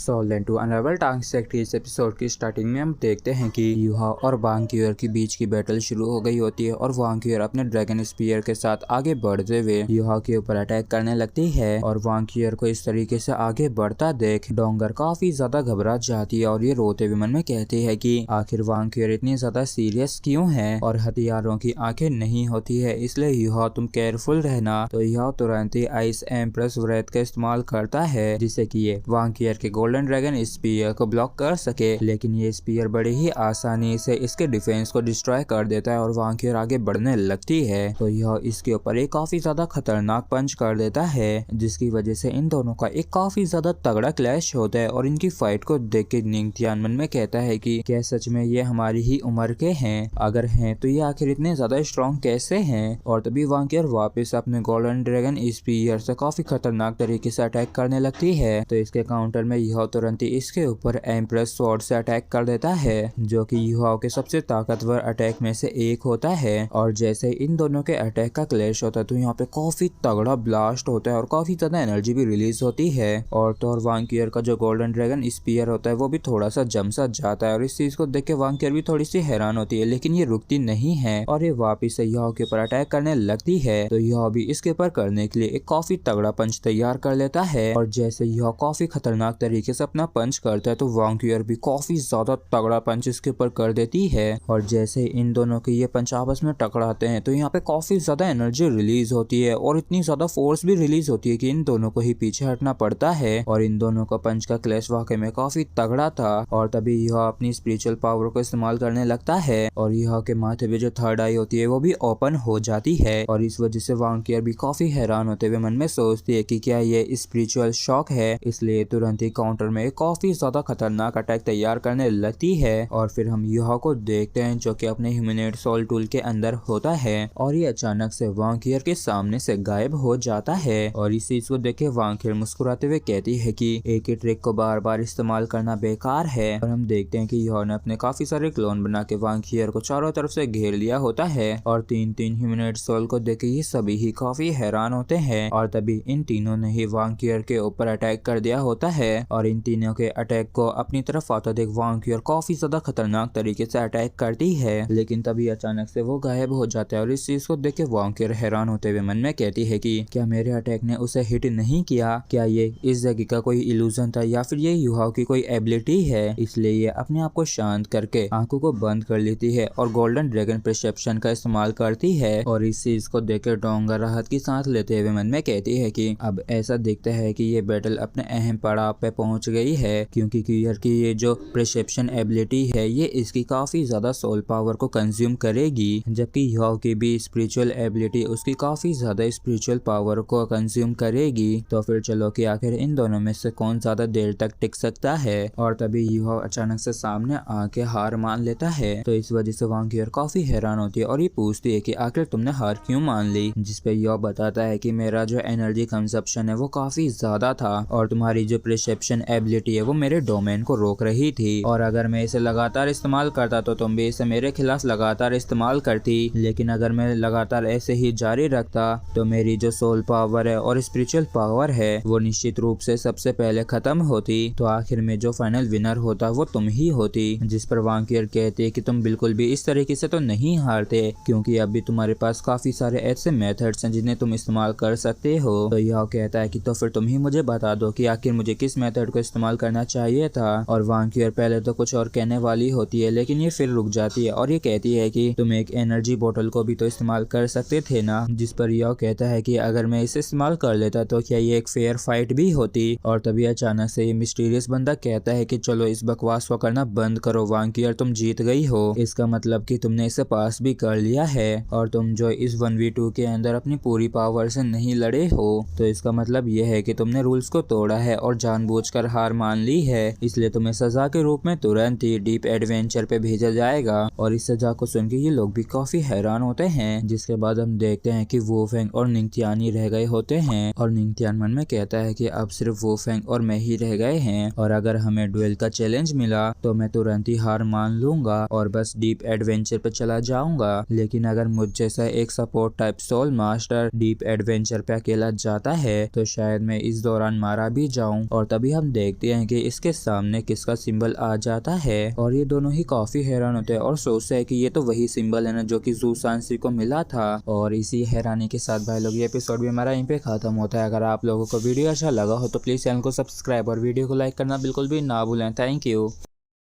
सोल्डेन to honourable task की इस episode की स्टार्टिंग में हम देखते हैं कि यूहा और वांग की बीच की बैटल शुरू हो गई होती है और वांग अपने ड्रैगन स्पीयर के साथ आगे बढ़ते हुए यूहा के ऊपर अटैक करने लगती है और वांग को इस तरीके से आगे बढ़ता देख डोंगर काफी ज्यादा घबरा जाती है और ये रोते हुए मन में कहती है कि आखिर वांग इतनी ज्यादा सीरियस क्यों है और हथियारों की आंखें नहीं होती है, इसलिए यूहा तुम केयरफुल रहना। तो यूहा तुरंत ही आइस एम्प्रेस व्रेथ का इस्तेमाल करता है जिससे कि ये वांग के गोल्डन ड्रैगन स्पीयर को ब्लॉक कर सके, लेकिन ये स्पीयर बड़े ही आसानी से इसके डिफेंस को डिस्ट्रॉय कर देता है और वांग आगे बढ़ने लगती है। तो यह इसके ऊपर एक काफी ज्यादा खतरनाक पंच कर देता है जिसकी वजह से इन दोनों का एक काफी ज्यादा तगड़ा क्लैश होता है और इनकी फाइट को देख के निंगथियान मन में कहता है कि क्या सच में ये हमारी ही उम्र के हैं? अगर हैं तो ये आखिर इतने ज्यादा स्ट्रॉन्ग कैसे हैं? और तभी वांग वापस अपने गोल्डन ड्रैगन स्पीयर से काफी खतरनाक तरीके से अटैक करने लगती है। तो इसके काउंटर में यूहा तुरंत ही इसके ऊपर एम्प्रेस स्वॉर्ड से अटैक कर देता है जो कि यूहा के सबसे ताकतवर अटैक में से एक होता है। और जैसे इन दोनों के अटैक का क्लैश होता है तो यहाँ पे काफी तगड़ा ब्लास्ट होता है और काफी ज्यादा एनर्जी भी रिलीज होती है। और तो वांग का जो गोल्डन ड्रैगन स्पीयर होता है वो भी थोड़ा सा जम सा जाता है और इस चीज को देख के वांग भी थोड़ी सी हैरान होती है, लेकिन ये रुकती नहीं है और ये वापिस से यूहा के ऊपर अटैक करने लगती है। तो यूहा भी इसके ऊपर करने के लिए एक काफी तगड़ा पंच तैयार कर लेता है और जैसे यह काफी खतरनाक तरीके से अपना पंच करता है तो वांग भी काफी ज्यादा तगड़ा पंच इसके ऊपर कर देती है। और जैसे इन दोनों के ये पंच आपस में टकराते हैं तो यहाँ पे काफी ज्यादा एनर्जी रिलीज होती है और इतनी ज्यादा फोर्स भी रिलीज होती है कि इन दोनों को ही पीछे हटना पड़ता है। और इन दोनों का पंच का क्लैश वाकई में काफी तगड़ा था और तभी यह अपनी स्पिरिचुअल पावर को इस्तेमाल करने लगता है और यह के माथे पे जो थर्ड आई होती है वो भी ओपन हो जाती है। और इस वजह से वांग भी काफी हैरान होते हुए मन में सोचती है कि क्या ये स्पिरिचुअल शॉक है, इसलिए तुरंत ही काउंटर में काफी ज्यादा खतरनाक अटैक तैयार करने लगती है। और फिर हम यूहा को देखते हैं जो कि अपने ह्यूमिनेट सोल टूल के अंदर होता है और ये अचानक से वांग के सामने से गायब हो जाता है। और इस चीज को देख के वांग मुस्कुराते हुए कहती है कि एक ही ट्रिक को बार बार इस्तेमाल करना बेकार है। और हम देखते हैं कि यूहा ने अपने काफी सारे क्लोन बना के वांग को चारों तरफ से घेर लिया होता है और तीन तीन ह्यूमिनेट सोल को देख के ये सभी ही काफी हैरान होते हैं। और तभी इन तीनों ने ही वांग के ऊपर अटैक कर दिया होता है और इन तीनों के अटैक को अपनी तरफ आता देख वांग काफी ज्यादा खतरनाक तरीके से अटैक करती है, लेकिन तभी अचानक से वो गायब हो जाता है। और इस चीज को देख के वांग हैरान होते हुए मन में कहती है कि क्या मेरे अटैक ने उसे हिट नहीं किया? क्या ये इस जगह का कोई इल्यूजन था या फिर ये यूहा की कोई एबिलिटी है? इसलिए ये अपने आप को शांत करके आंखों को बंद कर लेती है और गोल्डन ड्रैगन परसेप्शन का इस्तेमाल करती है। और इस चीज को देखकर डोंगर राहत की सांस लेते हुए मन में कहती है कि अब ऐसा दिखता है कि ये बैटल अपने अहम पड़ाव पे पहुंच गई है, क्योंकि क्यूयर की ये जो परसेप्शन एबिलिटी है ये इसकी काफी ज्यादा सोल पावर को कंज्यूम करेगी, जबकि यूहा की भी स्पिरिचुअल एबिलिटी उसकी काफी ज्यादा स्पिरिचुअल पावर को कंज्यूम करेगी। तो फिर चलो कि आखिर इन दोनों में से कौन ज्यादा देर तक टिक सकता है। और तभी यूहा अचानक से सामने आके हार मान लेता है। तो इस वजह से वांग काफी हैरान होती है और ये पूछती है कि आखिर तुमने हार क्यों मान ली, जिसपे यूहा बताता है कि मेरा जो एनर्जी कंजप्शन है वो काफी ज्यादा था और तुम्हारी जो परसेप्शन एबिलिटी है वो मेरे डोमेन को रोक रही थी, और अगर मैं इसे लगातार इस्तेमाल करता तो तुम भी इसे मेरे खिलाफ लगातार इस्तेमाल करती, लेकिन अगर मैं लगातार ऐसे ही जारी रखता तो मेरी जो सोल पावर है और स्पिरिचुअल पावर है वो निश्चित रूप से सबसे पहले खत्म होती। तो आखिर में जो फाइनल विनर होता वो तुम ही होती। जिस पर वांग कहती है कि तुम बिल्कुल भी इस तरीके से तो नहीं हारते, क्योंकि अभी तुम्हारे पास काफी सारे ऐसे मेथड्स हैं जिन्हें तुम इस्तेमाल कर सकते हो। तो यह कहता है कि तो फिर तुम ही मुझे बता दो कि आखिर मुझे किस मेथड को इस्तेमाल करना चाहिए था। और वांग पहले तो कुछ और कहने वाली होती है, लेकिन ये फिर रुक जाती है और ये कहती है कि तुम एक एनर्जी बोतल को भी तो इस्तेमाल कर सकते थे ना। जिस पर यह कहता है कि अगर मैं इसे इस्तेमाल कर लेता तो क्या ये एक फेयर फाइट भी होती। और तभी अचानक से ये मिस्टीरियस बंदा कहता है कि चलो इस बकवास को करना बंद करो वांग, तुम जीत गई हो, इसका मतलब कि तुमने इसे पास भी कर लिया है और तुम जो इस 1v2 के अंदर अपनी पूरी पावर से नहीं लड़े हो, तो इसका मतलब यह है कि तुमने रूल्स को तोड़ा है और जानबूझकर हार मान ली है, इसलिए तुम्हें सजा के रूप में तुरंत ही डीप एडवेंचर पे भेजा जाएगा। और इस सजा को सुनकर ये लोग भी काफी हैरान होते हैं। जिसके बाद हम देखते हैं कि वूफेंग और निंगथियान ही रह गए होते हैं और निंगथियान मन में कहता है कि अब सिर्फ वूफेंग और मैं ही रह गए हैं और अगर हमें डुएल का चैलेंज मिला तो मैं तुरंत ही हार मान लूंगा और बस डीप एडवेंचर पे चला जाऊंगा। लेकिन अगर मुझ जैसा एक support type soul master deep adventure पे अकेला जाता है तो शायद मैं इस दौरान मारा भी जाऊं। और तभी हम देखते हैं कि इसके सामने किसका सिंबल आ जाता है और ये दोनों ही काफी हैरान होते हैं और सोचते हैं कि ये तो वही सिंबल है ना जो कि ज़ू सांसी को मिला था। और इसी हैरानी के साथ भाई लोग ये एपिसोड भी हमारा यहीं पे खत्म होता है। अगर आप लोगों को वीडियो अच्छा लगा हो तो प्लीज चैनल को सब्सक्राइब और वीडियो को लाइक करना बिल्कुल भी ना भूलें। Thank you.